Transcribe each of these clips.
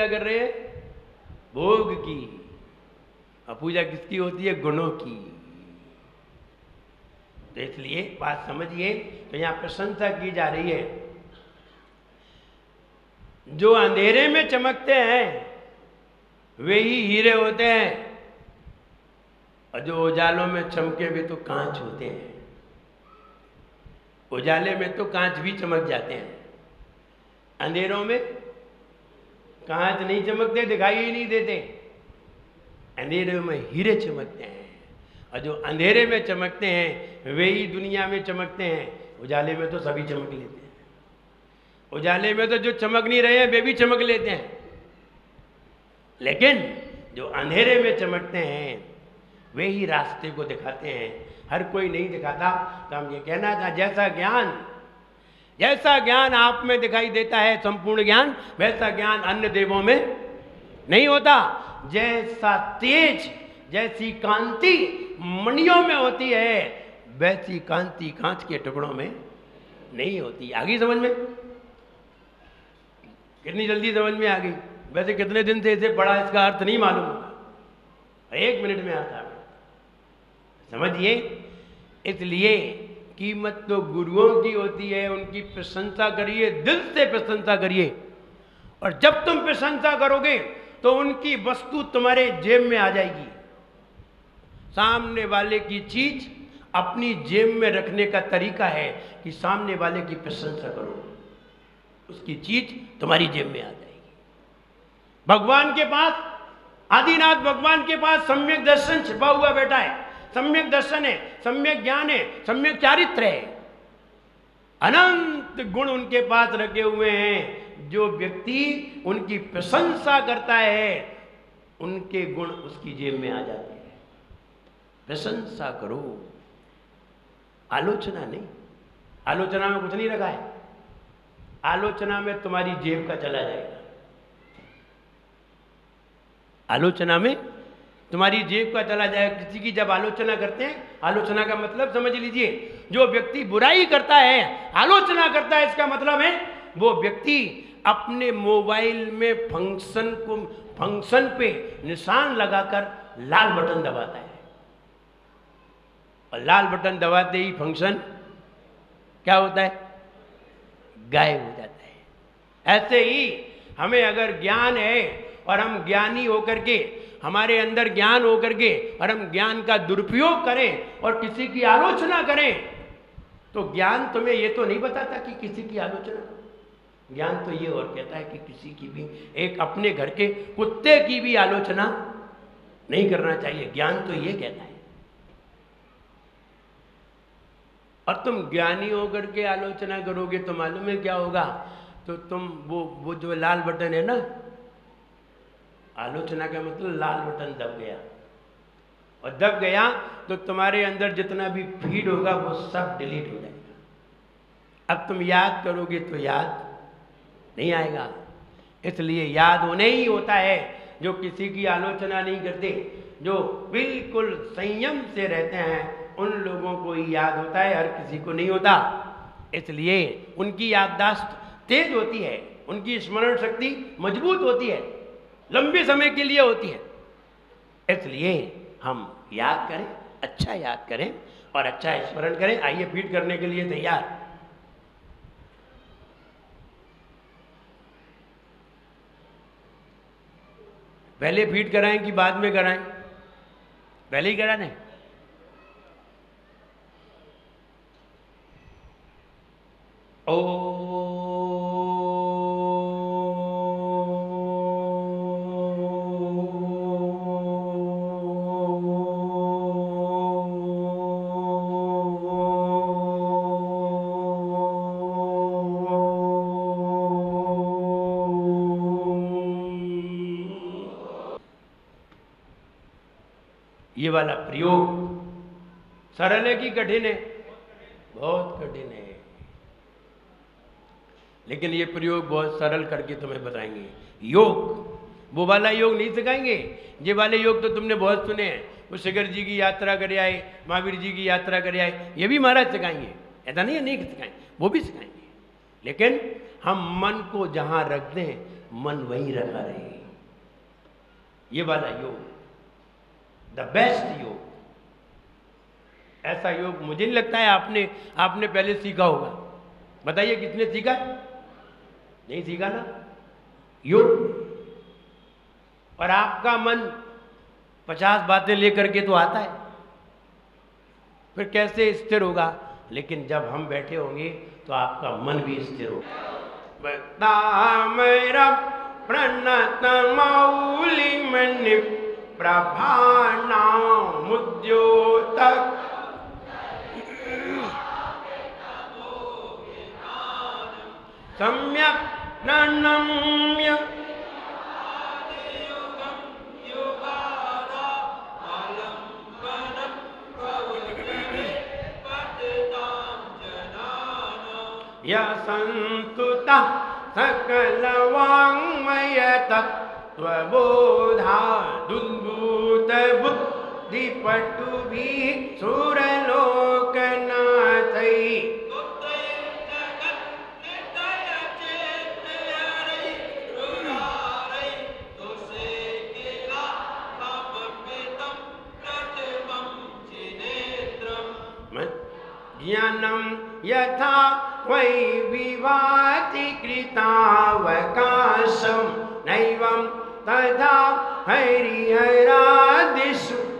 पूजा कर रहे हैं? भोग की। और पूजा किसकी होती है? गुणों की। तो इसलिए बात समझिए, तो यहां प्रशंसा की जा रही है। जो अंधेरे में चमकते हैं वे ही हीरे होते हैं, और जो उजालों में चमके वे तो कांच होते हैं। उजाले में तो कांच भी चमक जाते हैं, अंधेरों में कांच नहीं चमकते, दिखाई ही नहीं देते। अंधेरे में हीरे चमकते हैं, और जो अंधेरे में चमकते हैं वे ही दुनिया में चमकते हैं। उजाले में तो सभी चमक लेते हैं, उजाले में तो जो चमक नहीं रहे हैं वे भी चमक लेते हैं, लेकिन जो अंधेरे में चमकते हैं वे ही रास्ते को दिखाते हैं। हर कोई नहीं दिखाता। तो हम ये कहना चाहते, जैसा ज्ञान आप में दिखाई देता है संपूर्ण ज्ञान, वैसा ज्ञान अन्य देवों में नहीं होता। जैसा तेज, जैसी कांति मणियों में होती है, वैसी कांति कांच के टुकड़ों में नहीं होती। आ गई समझ में? कितनी जल्दी समझ में आ गई? वैसे कितने दिन से इसे पढ़ा, इसका अर्थ नहीं मालूम होगा, 1 मिनट में आता है। समझिए, इसलिए कीमत तो गुरुओं की होती है, उनकी प्रशंसा करिए, दिल से प्रशंसा करिए। और जब तुम प्रशंसा करोगे तो उनकी वस्तु तुम्हारे जेब में आ जाएगी। सामने वाले की चीज अपनी जेब में रखने का तरीका है कि सामने वाले की प्रशंसा करो, उसकी चीज तुम्हारी जेब में आ जाएगी। भगवान के पास, आदिनाथ भगवान के पास सम्यक दर्शन छिपा हुआ बैठा है। सम्यक दर्शन है, सम्यक ज्ञान है, सम्यक चारित्र है, अनंत गुण उनके पास रखे हुए हैं। जो व्यक्ति उनकी प्रशंसा करता है उनके गुण उसकी जेब में आ जाते हैं। प्रशंसा करो, आलोचना नहीं। आलोचना में कुछ नहीं रखा है, आलोचना में तुम्हारी जेब का चला जाएगा। आलोचना में तुम्हारी जेब का चला जाएगा। किसी की जब आलोचना करते हैं, आलोचना का मतलब समझ लीजिए, जो व्यक्ति बुराई करता है, आलोचना करता है, इसका मतलब है वो व्यक्ति अपने मोबाइल में फंक्शन पे निशान लगाकर लाल बटन दबाता है, और लाल बटन दबाते ही फंक्शन क्या होता है? गायब हो जाता है। ऐसे ही हमें अगर ज्ञान है और हम ज्ञानी होकर के, हमारे अंदर ज्ञान होकर के, और हम ज्ञान का दुरुपयोग करें और किसी की आलोचना करें, तो ज्ञान तुम्हें ये तो नहीं बताता कि किसी की आलोचना। ज्ञान तो ये और कहता है कि किसी की भी, एक अपने घर के कुत्ते की भी आलोचना नहीं करना चाहिए। ज्ञान तो ये कहता है। और तुम ज्ञानी होकर के आलोचना करोगे तो मालूम है क्या होगा? तो तुम वो जो लाल बटन है ना, आलोचना का मतलब लाल बटन दब गया, और दब गया तो तुम्हारे अंदर जितना भी फीड होगा वो सब डिलीट हो जाएगा। अब तुम याद करोगे तो याद नहीं आएगा। इसलिए याद उन्हें ही होता है जो किसी की आलोचना नहीं करते, जो बिल्कुल संयम से रहते हैं, उन लोगों को ही याद होता है, हर किसी को नहीं होता। इसलिए उनकी याददाश्त तेज होती है, उनकी स्मरण शक्ति मजबूत होती है, लंबे समय के लिए होती है। इसलिए हम याद करें, अच्छा याद करें और अच्छा स्मरण करें। आइए फीड करने के लिए तैयार। पहले फीड कराएं कि बाद में कराएं? पहले ही करा दें। ये वाला प्रयोग सरल है कि कठिन है? बहुत कठिन है, लेकिन ये प्रयोग बहुत सरल करके तुम्हें बताएंगे। योग, वो वाला योग नहीं सिखाएंगे। ये वाले योग तो तुमने बहुत सुने हैं, वो शिखर जी की यात्रा करे आए, महावीर जी की यात्रा करे आए, ये भी महाराज सिखाएंगे। ऐसा नहीं है नहीं सिखाएंगे, वो भी सिखाएंगे। लेकिन हम मन को जहां रख दें, मन वहीं रखा रहे। ये वाला योग, द बेस्ट योग। ऐसा योग मुझे नहीं लगता है आपने पहले सीखा होगा। बताइए किसने सीखा? नहीं सीखा ना योग। और आपका मन 50 बातें लेकर के तो आता है, फिर कैसे स्थिर होगा? लेकिन जब हम बैठे होंगे तो आपका मन भी स्थिर होगा। मेरा प्रणत मौलि मनि प्रभाना मुद्योतक सम्यक नम्य संतुता सकल वाङ्मय तत्त्वबोधा दुद्भूत बुद्धि पटुभि सुरलोकनाथै ज्ञानं यथा वै विभाति कृतावकाशं नैवं तथा हरिहरादिषु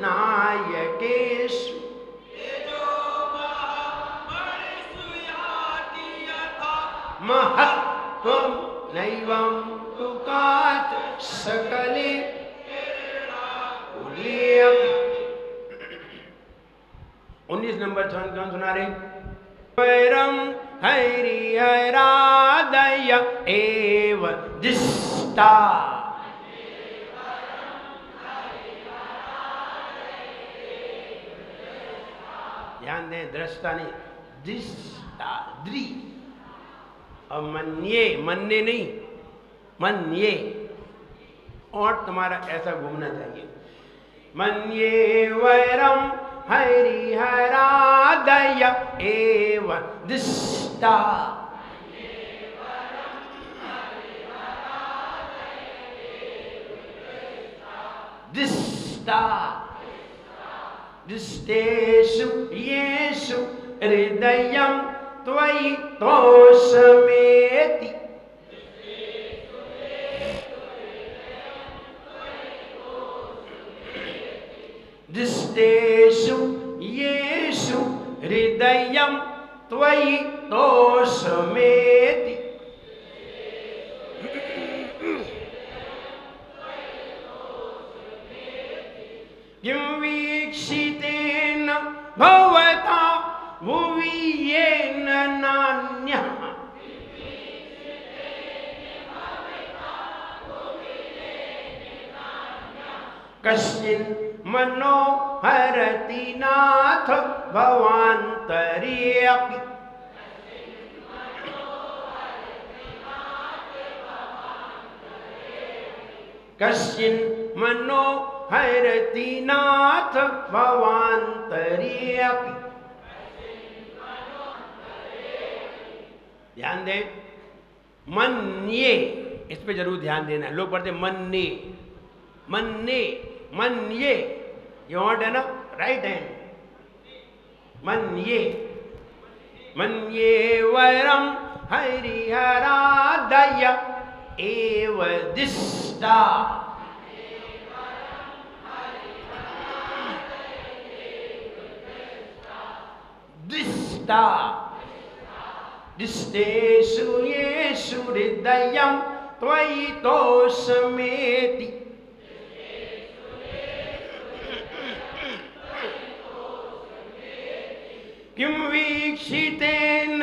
नायकेषु महत्त्वं नैवं तुकात् सकले उल्लेयम्। 19 नंबर कौन सुना रहे? परम हरिहरादय एव दिष्टा। ध्यान दें, दृष्टा नहीं, दिष्टा, द्रि। और मन्ये, मन्ने नहीं, मन्ये। और तुम्हारा ऐसा घूमना चाहिए। मन्ये वैरम हरिहरादय एव दिष्टा। दिष्टा दिष्टेषु येषु हृदयं त्वयि तोषमेति। दिष्टेषु येषु हृदयं त्वयि तोषमेति। किं वीक्षितेन भवता भुवि येन नान्यः कश्चिन् मनोहरति नाथ भवान्तरे अपि। कश्चिन् मनोहरति नाथ भवान्तरे अपि। ध्यान दें, मन्ये, इस पे जरूर ध्यान देना है। लोग पढ़ते मन्ने, मन्ने, मन्ये, ये वर्ड है ना, राइट हैंड। मन्ये, मन्ये वैरम हरिहरादय एव दिष्टा। दिष्टा दिष्टेषु येषु हृदयं त्वयि तोषमेति। किं वीक्षितेन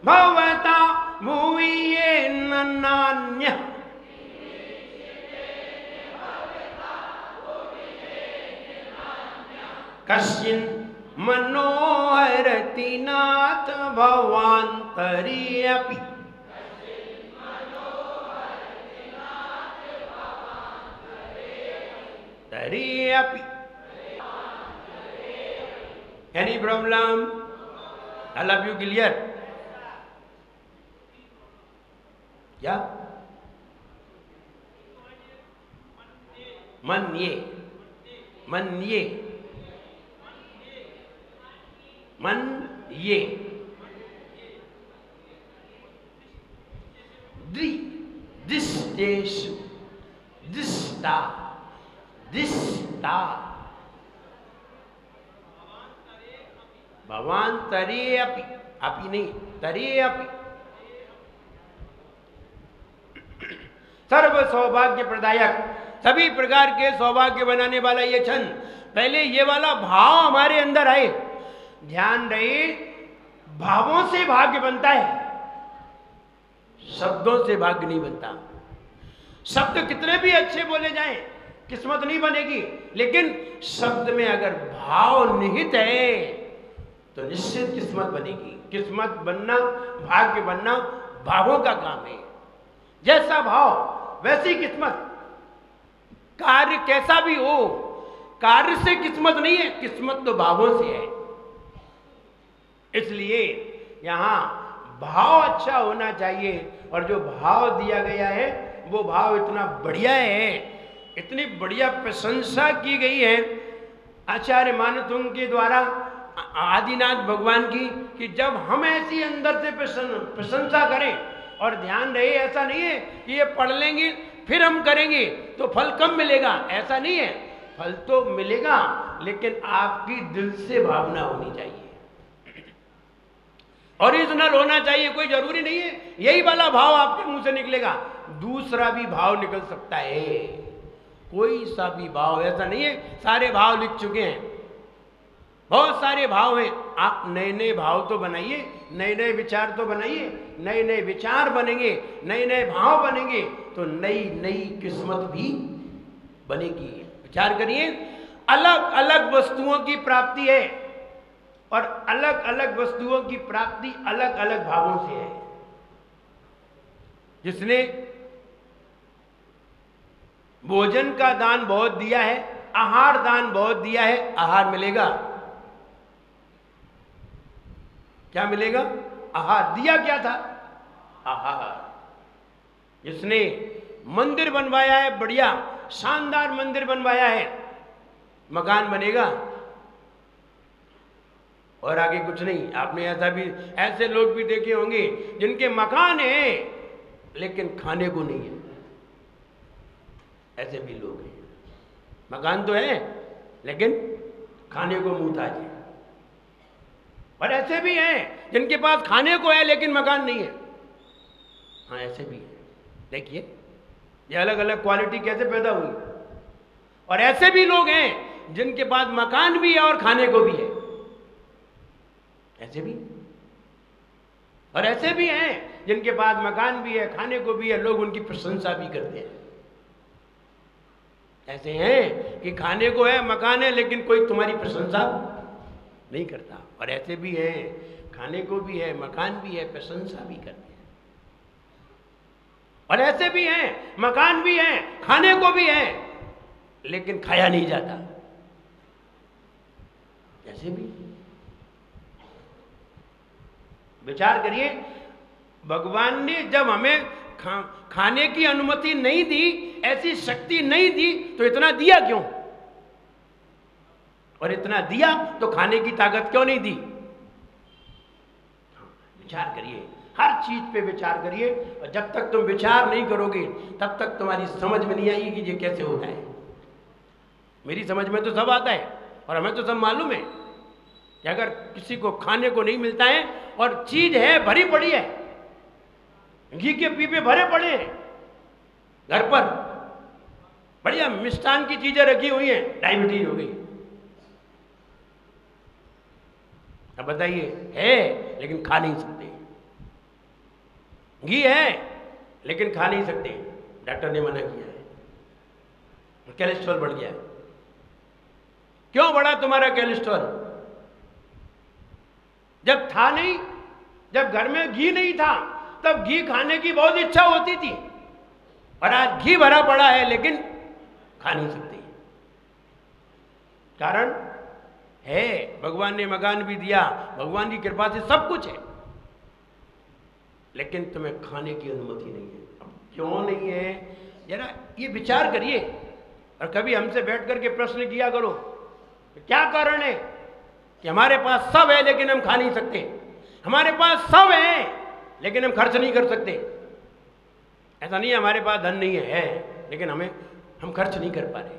भवता भुवि येन नान्यः कश्चिन् मनोहरति नाथ भवान्तरे अपि। तरे अपि। Any problem? All of you clear? Yeah? मन ये, मन ये, मन ये, दिष्टेषु, दिष्टा, दिष्टा, भगवान तरे अपि, अपि नहीं तरे अपि, सर्व सौभाग्य प्रदायक, सभी प्रकार के सौभाग्य बनाने वाला ये छंद। पहले ये वाला भाव हमारे अंदर आए। ध्यान रहे, भावों से भाग्य बनता है, शब्दों से भाग्य नहीं बनता। शब्द कितने भी अच्छे बोले जाएं, किस्मत नहीं बनेगी, लेकिन शब्द में अगर भाव निहित है तो निश्चित किस्मत बनेगी। किस्मत बनना, भाग्य बनना भावों का काम है। जैसा भाव वैसी किस्मत। कार्य कैसा भी हो, कार्य से किस्मत नहीं है, किस्मत तो भावों से है। इसलिए यहां भाव अच्छा होना चाहिए, और जो भाव दिया गया है वो भाव इतना बढ़िया है, इतनी बढ़िया प्रशंसा की गई है आचार्य मानतुंग के द्वारा आदिनाथ भगवान की, कि जब हम ऐसी अंदर से प्रशंसा करें, और ध्यान रहे ऐसा नहीं है कि ये पढ़ लेंगे फिर हम करेंगे तो फल कम मिलेगा, ऐसा नहीं है। फल तो मिलेगा, लेकिन आपकी दिल से भावना होनी चाहिए, ओरिजिनल होना चाहिए। कोई जरूरी नहीं है यही वाला भाव आपके मुंह से निकलेगा, दूसरा भी भाव निकल सकता है, कोई सा भी भाव। ऐसा नहीं है सारे भाव लिख चुके हैं, बहुत सारे भाव हैं। आप नए नए भाव तो बनाइए, नए नए विचार तो बनाइए, नए नए विचार बनेंगे, नए नए भाव बनेंगे तो नई नई किस्मत भी बनेगी। विचार करिए, अलग अलग वस्तुओं की प्राप्ति है, और अलग अलग वस्तुओं की प्राप्ति अलग अलग भावों से है। जिसने भोजन का दान बहुत दिया है, आहार दान बहुत दिया है, आहार मिलेगा। क्या मिलेगा? आहार। दिया क्या था? आहार। जिसने मंदिर बनवाया है, बढ़िया शानदार मंदिर बनवाया है, मकान बनेगा, और आगे कुछ नहीं। आपने ऐसे लोग भी देखे होंगे जिनके मकान है लेकिन खाने को नहीं है, ऐसे भी लोग हैं। मकान तो है लेकिन खाने को मुहताज है। और ऐसे भी हैं जिनके पास खाने को है लेकिन मकान नहीं है। हाँ, ऐसे भी है। देखिए ये अलग अलग क्वालिटी कैसे पैदा हुई। और ऐसे भी लोग हैं जिनके पास मकान भी है और खाने को भी है, ऐसे भी। और ऐसे भी हैं जिनके पास मकान भी है, खाने को भी है, लोग उनकी प्रशंसा भी करते हैं। ऐसे हैं कि खाने को है, मकान है, लेकिन कोई तुम्हारी प्रशंसा नहीं करता। और ऐसे भी हैं खाने को भी है, मकान भी है, प्रशंसा भी करते हैं। और ऐसे भी हैं मकान भी है, खाने को भी है, लेकिन खाया नहीं जाता, ऐसे भी। विचार करिए, भगवान ने जब हमें खाने की अनुमति नहीं दी, ऐसी शक्ति नहीं दी, तो इतना दिया क्यों? और इतना दिया तो खाने की ताकत क्यों नहीं दी? विचार करिए, हर चीज पे विचार करिए। और जब तक तुम विचार नहीं करोगे तब तक तुम्हारी समझ में नहीं आएगी कि ये कैसे होता है। मेरी समझ में तो सब आता है, और हमें तो सब मालूम है कि अगर किसी को खाने को नहीं मिलता है और चीज है भरी पड़ी है, घी के पीपे भरे पड़े हैं घर पर, बढ़िया मिष्ठान की चीजें रखी हुई हैं, डायबिटीज हो गई। अब बताइए, है लेकिन खा नहीं सकते। घी है लेकिन खा नहीं सकते, डॉक्टर ने मना किया है। कोलेस्ट्रॉल बढ़ गया है। क्यों बढ़ा तुम्हारा कोलेस्ट्रॉल? जब था नहीं, जब घर में घी नहीं था, तब घी खाने की बहुत इच्छा होती थी, और आज घी भरा पड़ा है लेकिन खा नहीं सकते। कारण है, भगवान ने मकान भी दिया, भगवान की कृपा से सब कुछ है, लेकिन तुम्हें खाने की अनुमति नहीं है। अब क्यों नहीं है? जरा ये विचार करिए। और कभी हमसे बैठ करके प्रश्न किया करो क्या कारण है कि हमारे पास सब है लेकिन हम खा नहीं सकते, हमारे पास सब है लेकिन हम खर्च नहीं कर सकते। ऐसा नहीं है हमारे पास धन नहीं है लेकिन हम खर्च नहीं कर पा रहे।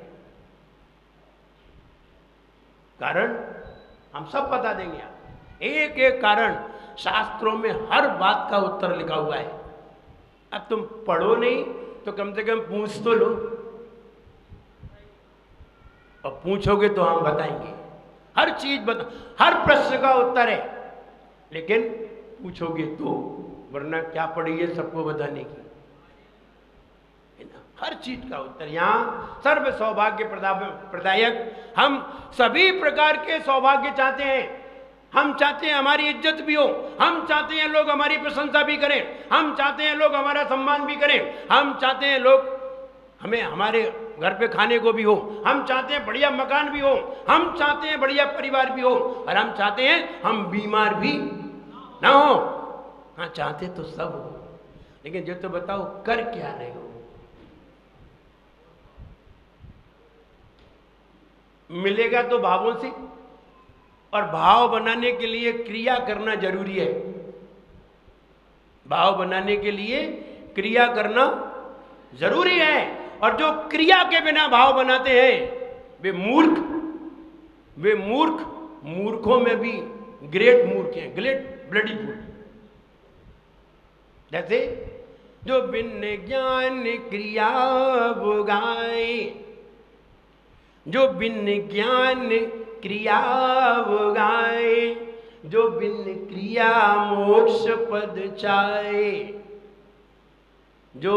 कारण हम सब बता देंगे, एक एक कारण शास्त्रों में हर बात का उत्तर लिखा हुआ है। अब तुम पढ़ो नहीं तो कम से कम पूछ तो लो, और पूछोगे तो हम बताएंगे, हर चीज हर प्रश्न का उत्तर है, लेकिन पूछोगे तो, वरना क्या पड़ी है सबको बताने की, है ना? हर चीज का उत्तर यहाँ सर्व सौभाग्य प्रदायक। हम सभी प्रकार के सौभाग्य चाहते हैं। हम चाहते हैं हमारी इज्जत भी हो, हम चाहते हैं लोग हमारी प्रशंसा भी करें, हम चाहते हैं लोग हमारा सम्मान भी करें, हम चाहते हैं लोग हमें हमारे घर पे खाने को भी हो, हम चाहते हैं बढ़िया मकान भी हो, हम चाहते हैं बढ़िया परिवार भी हो, और हम चाहते हैं हम बीमार भी ना हो। हाँ, चाहते तो सब हो, लेकिन जो तो बताओ कर क्या रहे हो। मिलेगा तो भावों से, और भाव बनाने के लिए क्रिया करना जरूरी है। भाव बनाने के लिए क्रिया करना जरूरी है, और जो क्रिया के बिना भाव बनाते हैं वे मूर्ख, मूर्खों में भी ग्रेट मूर्ख हैं, ग्रेट ब्लडी फूल। जैसे जो बिन ज्ञान क्रिया वो गाए, जो बिन ज्ञान क्रिया वो गाए, जो बिन क्रिया मोक्ष पद चाहे। जो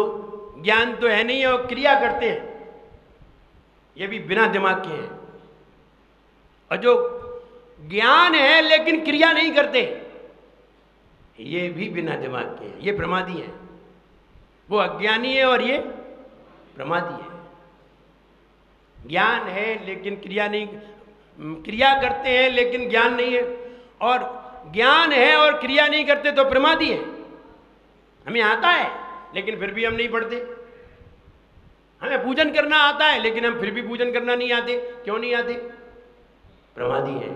ज्ञान तो है नहीं और क्रिया करते हैं, ये भी बिना दिमाग के हैं। और जो ज्ञान है लेकिन क्रिया नहीं करते, ये भी बिना दिमाग के हैं, ये प्रमादी हैं। वो अज्ञानी है और ये प्रमादी है। ज्ञान है लेकिन क्रिया नहीं, क्रिया करते हैं लेकिन ज्ञान नहीं है, और ज्ञान है और क्रिया नहीं करते तो प्रमादी है। हमें आता है लेकिन फिर भी हम नहीं पढ़ते, हमें पूजन करना आता है लेकिन हम फिर भी पूजन करना नहीं आते। क्यों नहीं आते? प्रमादी है।